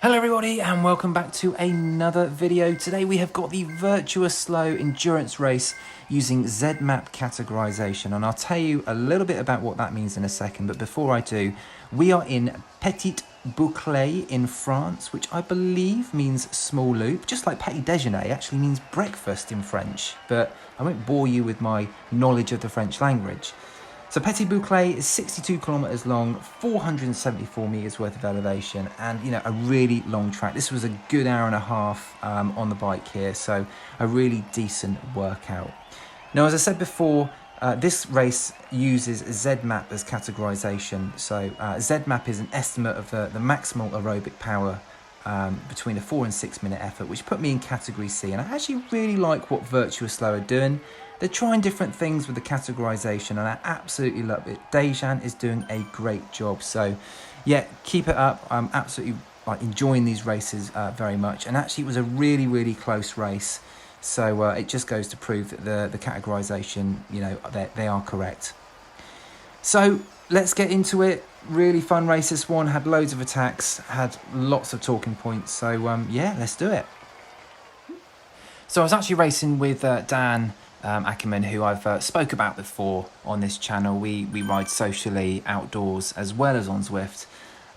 Hello everybody and welcome back to another video. Today we have got the VirtuSlo endurance race using ZMAP categorisation, and I'll tell you a little bit about what that means in a second, but before I do, we are in Petit Boucle in France, which I believe means small loop, just like Petit Déjeuner actually means breakfast in French, but I won't bore you with my knowledge of the French language. So Petit Boucle is 62 kilometers long, 474 meters worth of elevation, and a really long track. This was a good hour and a half on the bike here, so a really decent workout. Now, as I said before, this race uses ZMAP as categorization. So ZMAP is an estimate of the maximal aerobic power between a 4 and 6 minute effort, which put me in category C, and I actually really like what VirtuSlo are doing. They're trying different things with the categorization, and I absolutely love it. Dejan is doing a great job. So yeah, keep it up. I'm absolutely enjoying these races very much. And actually it was a really, really close race. So it just goes to prove that the categorization, they are correct. So let's get into it. Really fun race this one. Had loads of attacks, had lots of talking points. So yeah, let's do it. So I was actually racing with Dan Ackerman, who I've spoke about before on this channel. We ride socially outdoors as well as on Zwift,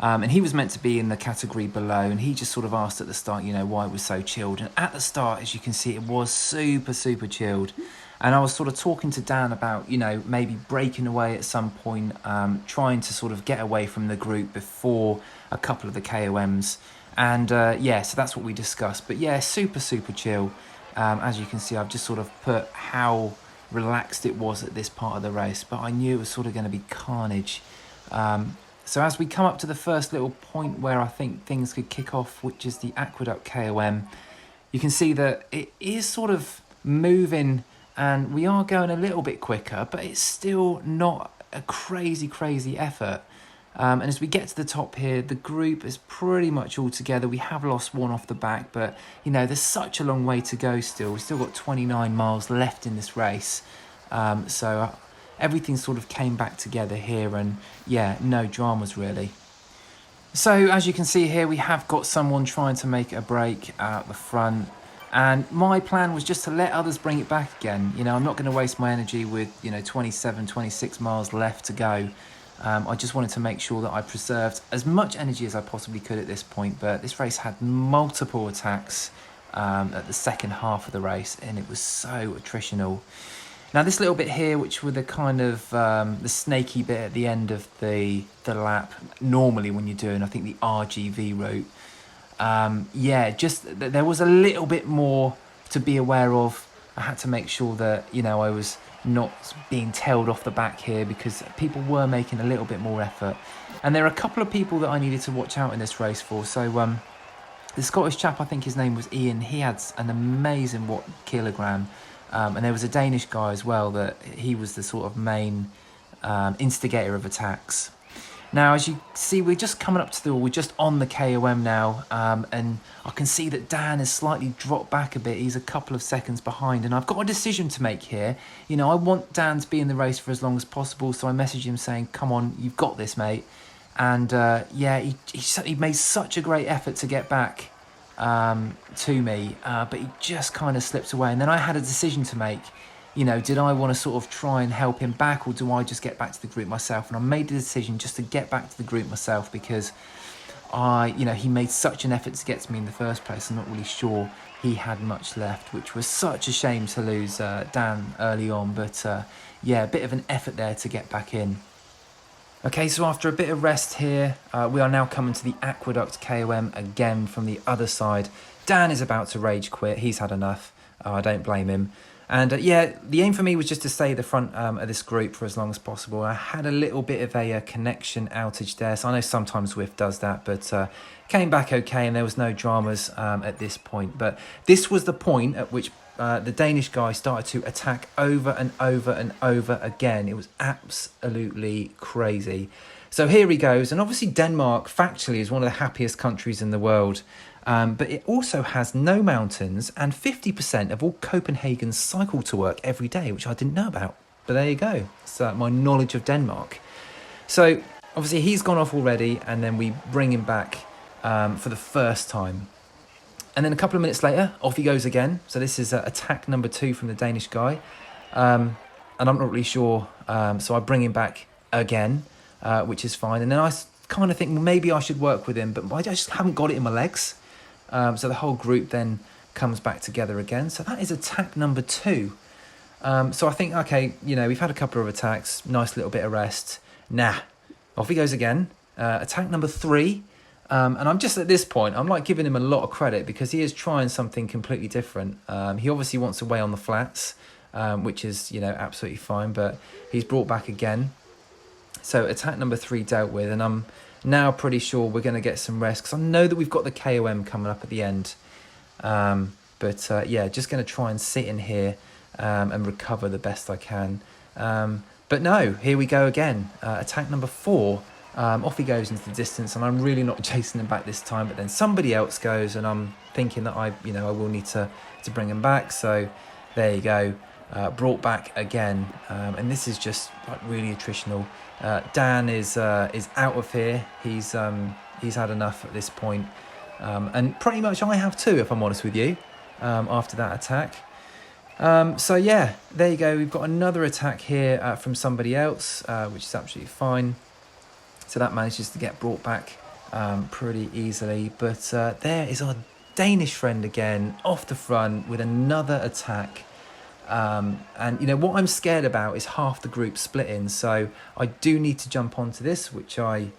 and he was meant to be in the category below, and he just sort of asked at the start why it was so chilled. And at the start, as you can see, it was super chilled, and I was sort of talking to Dan about maybe breaking away at some point, trying to sort of get away from the group before a couple of the KOMs, and yeah, so that's what we discussed. But yeah, super chill. As you can see, I've just sort of put how relaxed it was at this part of the race, but I knew it was sort of going to be carnage. So as we come up to the first little point where I think things could kick off, which is the Aqueduct KOM, you can see that it is sort of moving and we are going a little bit quicker, but it's still not a crazy effort. And as we get to the top here, the group is pretty much all together. We have lost one off the back, but there's such a long way to go still. We've still got 29 miles left in this race. So everything sort of came back together here, and yeah, no dramas really. So as you can see here, we have got someone trying to make a break out the front. And my plan was just to let others bring it back again. I'm not going to waste my energy with 27, 26 miles left to go. I just wanted to make sure that I preserved as much energy as I possibly could at this point, but this race had multiple attacks at the second half of the race, and it was so attritional. Now this little bit here, which were the kind of the snaky bit at the end of the lap, normally when you're doing, I think, the RGV route, yeah, just there was a little bit more to be aware of. I had to make sure that I was not being tailed off the back here, because people were making a little bit more effort, and there are a couple of people that I needed to watch out in this race for. So the Scottish chap, I think his name was Ian, he had an amazing watt kilogram, and there was a Danish guy as well that he was the sort of main instigator of attacks. Now, as you see, we're just coming up to we're just on the KOM now, and I can see that Dan has slightly dropped back a bit. He's a couple of seconds behind, and I've got a decision to make here. I want Dan to be in the race for as long as possible, so I messaged him saying, come on, you've got this, mate. And yeah, he made such a great effort to get back to me, but he just kind of slipped away. And then I had a decision to make. Did I want to sort of try and help him back, or do I just get back to the group myself? And I made the decision just to get back to the group myself, because he made such an effort to get to me in the first place. I'm not really sure he had much left, which was such a shame to lose Dan early on. But yeah, a bit of an effort there to get back in. Okay, so after a bit of rest here, we are now coming to the Aqueduct KOM again from the other side. Dan is about to rage quit. He's had enough. I don't blame him. And yeah, the aim for me was just to stay at the front of this group for as long as possible. I had a little bit of a connection outage there, so I know sometimes Zwift does that, but came back okay, and there was no dramas at this point. But this was the point at which the Danish guy started to attack over and over again. It was absolutely crazy. So here he goes, and obviously Denmark factually is one of the happiest countries in the world. But it also has no mountains, and 50% of all Copenhagen's cycle to work every day, which I didn't know about. But there you go. It's my knowledge of Denmark. So obviously he's gone off already, and then we bring him back for the first time. And then a couple of minutes later, off he goes again. So this is attack number 2 from the Danish guy. And I'm not really sure, so I bring him back again, which is fine. And then I kind of think, well, maybe I should work with him, but I just haven't got it in my legs. So the whole group then comes back together again. So that is attack number 2. So I think, okay, you know, we've had a couple of attacks, nice little bit of rest. Nah, off he goes again. Attack number 3. And I'm just at this point, I'm like giving him a lot of credit because he is trying something completely different. He obviously wants away on the flats, which is, you know, absolutely fine, but he's brought back again. So attack number 3 dealt with, and I'm now pretty sure we're going to get some rest because I know that we've got the KOM coming up at the end. Yeah, just going to try and sit in here and recover the best I can. But no, here we go again. Attack number 4. Off he goes into the distance, and I'm really not chasing him back this time, but then somebody else goes, and I'm thinking that I will need to bring him back. So there you go, brought back again, and this is just like really attritional. Dan is out of here. He's had enough at this point, and pretty much I have too, if I'm honest with you, after that attack. So yeah, there you go. We've got another attack here from somebody else, which is absolutely fine. So that manages to get brought back pretty easily. But there is our Danish friend again, off the front with another attack. And, you know, what I'm scared about is half the group splitting. So I do need to jump onto this, which I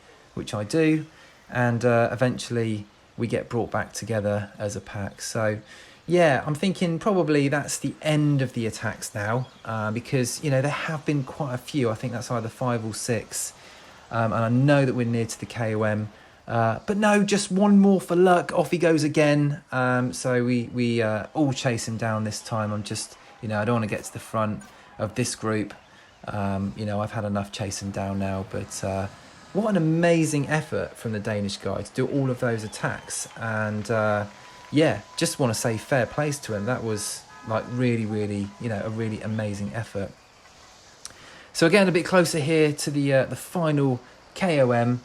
do. And eventually we get brought back together as a pack. So, yeah, I'm thinking probably that's the end of the attacks now. Because, you know, there have been quite a few. I think that's either 5 or 6. And I know that we're near to the KOM, but no, just one more for luck. Off he goes again. So we all chase him down this time. I'm just, you know, I don't want to get to the front of this group. You know, I've had enough chasing down now. But what an amazing effort from the Danish guy to do all of those attacks. And yeah, just want to say fair plays to him. That was like really, really, you know, a really amazing effort. So again, a bit closer here to the final KOM,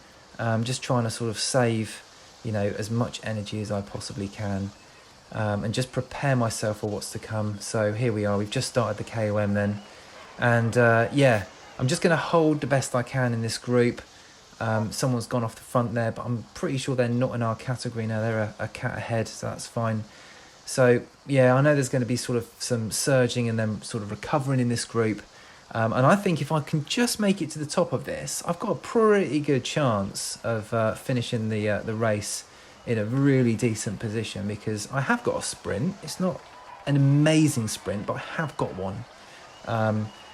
just trying to sort of save, you know, as much energy as I possibly can, and just prepare myself for what's to come. So here we are, we've just started the KOM then, and yeah, I'm just going to hold the best I can in this group. Someone's gone off the front there, but I'm pretty sure they're not in our category now. They're a cat ahead, so that's fine. So yeah, I know there's going to be sort of some surging and then sort of recovering in this group. And I think if I can just make it to the top of this, I've got a pretty good chance of finishing the race in a really decent position, because I have got a sprint. It's not an amazing sprint, but I have got one.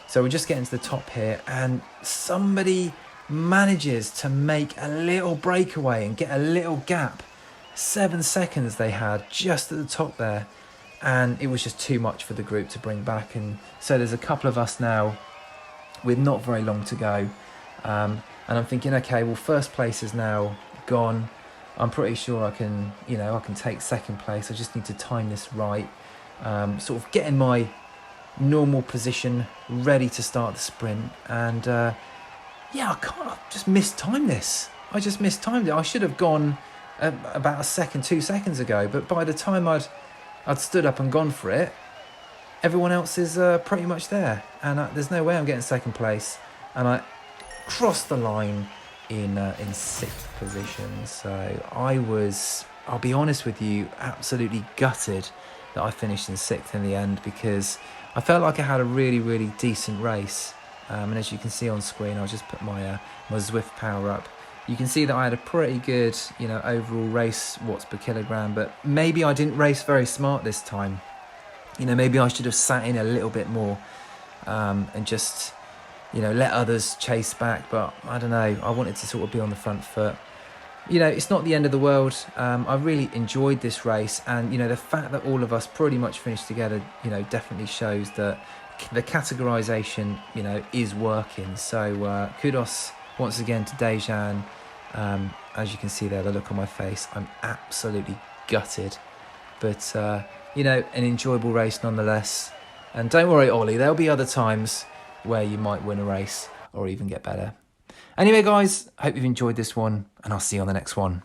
So we're just getting to the top here, and somebody manages to make a little breakaway and get a little gap. 7 seconds they had just at the top there, and it was just too much for the group to bring back. And so there's a couple of us now with not very long to go, and I'm thinking, okay, well, first place is now gone. I'm pretty sure I can, you know, I can take second place. I just need to time this right, sort of get in my normal position, ready to start the sprint. And yeah, I just mistimed this. I just mistimed it. I should have gone about 2 seconds ago, but by the time I'd stood up and gone for it, everyone else is pretty much there, and there's no way I'm getting second place. And I crossed the line in 6th position. So I'll be honest with you, absolutely gutted that I finished in 6th in the end, because I felt like I had a really, really decent race. And as you can see on screen, I'll just put my Zwift power up. You can see that I had a pretty good, you know, overall race watts per kilogram, but maybe I didn't race very smart this time. You know, maybe I should have sat in a little bit more, and just, you know, let others chase back. But I don't know, I wanted to sort of be on the front foot. You know, it's not the end of the world. I really enjoyed this race, and, you know, the fact that all of us pretty much finished together, you know, definitely shows that the categorisation, you know, is working. So kudos once again to Dejan. As you can see there, the look on my face, I'm absolutely gutted. But you know, an enjoyable race nonetheless. And don't worry, Ollie, there'll be other times where you might win a race or even get better. Anyway, guys, hope you've enjoyed this one, and I'll see you on the next one.